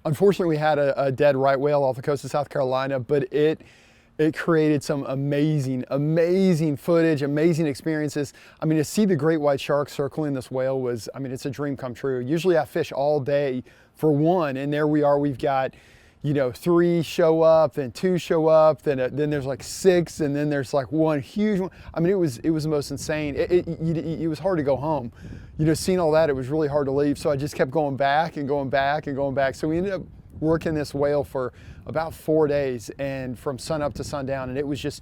Unfortunately, we had a dead right whale off the coast of South Carolina, but it created some amazing footage, amazing experiences. I mean, to see the great white shark circling this whale was, I mean, it's a dream come true. Usually I fish all day for one, and there we are, we've got, you know, 3 show up, then 2 show up, then there's like 6, and then there's like one huge one. I mean, it was the most insane. It was hard to go home. You know, seeing all that, it was really hard to leave. So I just kept going back and going back and going back. So we ended up working this whale for about 4 days, and from sun up to sundown, and it was just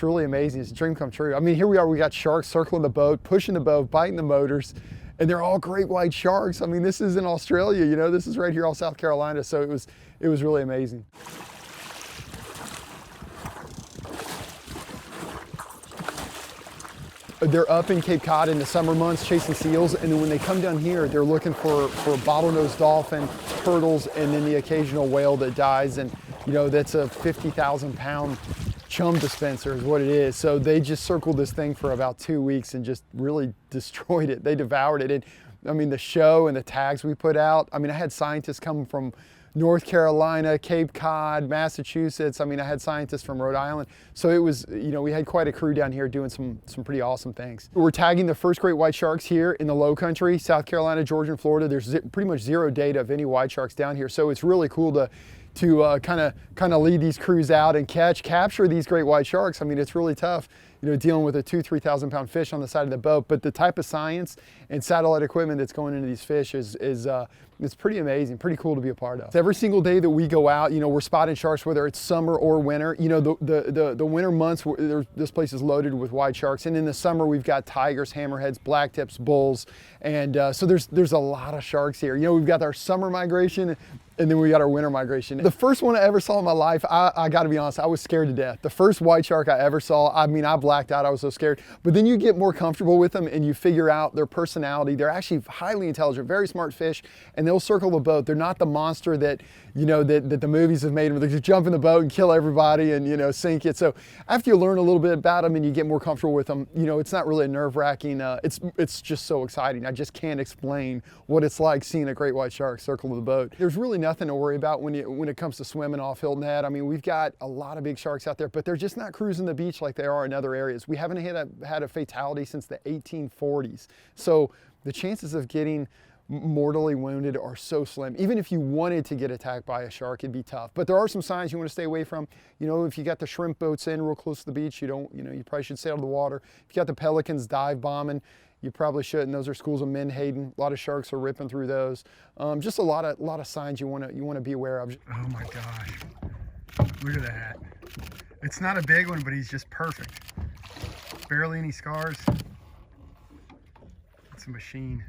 really amazing. It's a dream come true. I mean, here we are, we got sharks circling the boat, pushing the boat, biting the motors, and they're all great white sharks. I mean, this is in Australia, you know, this is right here off South Carolina, so it was really amazing. They're up in Cape Cod in the summer months chasing seals, and then when they come down here, they're looking for bottlenose dolphin, turtles, and then the occasional whale that dies, and you know, that's a 50,000-pound chum dispenser is what it is. So they just circled this thing for about 2 weeks and just really destroyed it. They devoured it. And I mean, the show and the tags we put out, I mean, I had scientists come from North Carolina, Cape Cod, Massachusetts. I mean, I had scientists from Rhode Island. So it was, you know, we had quite a crew down here doing some pretty awesome things. We're tagging the first great white sharks here in the low country, South Carolina, Georgia, and Florida. There's pretty much zero data of any white sharks down here. So it's really cool to kind of lead these crews out and capture these great white sharks. I mean, it's really tough, you know, dealing with a 2,000-3,000 pound fish on the side of the boat, but the type of science and satellite equipment that's going into these fish it's pretty amazing, pretty cool to be a part of. Every single day that we go out, you know, we're spotting sharks, whether it's summer or winter. You know, the winter months, this place is loaded with white sharks, and in the summer we've got tigers, hammerheads, blacktips, bulls, and so there's a lot of sharks here. You know, we've got our summer migration, and then we got our winter migration. The first one I ever saw in my life, I gotta be honest, I was scared to death. The first white shark I ever saw, I mean, I blacked out, I was so scared. But then you get more comfortable with them and you figure out their personality. They're actually highly intelligent, very smart fish, and they'll circle the boat. They're not the monster that, you know, that the movies have made, where they just jump in the boat and kill everybody and, you know, sink it. So after you learn a little bit about them and you get more comfortable with them, you know, it's not really nerve-wracking. It's just so exciting. I just can't explain what it's like seeing a great white shark circle the boat. There's really nothing to worry about when it comes to swimming off Hilton Head. I mean, we've got a lot of big sharks out there, but they're just not cruising the beach like they are in other areas. We haven't had a fatality since the 1840s. So the chances of getting mortally wounded are so slim. Even if you wanted to get attacked by a shark, it'd be tough. But there are some signs you want to stay away from. You know, if you got the shrimp boats in real close to the beach, you probably should stay out of the water. If you got the pelicans dive bombing, you probably shouldn't. Those are schools of menhaden. A lot of sharks are ripping through those. Just a lot of signs you want to be aware of. Oh my gosh, look at that. It's not a big one, but he's just perfect. Barely any scars. It's a machine.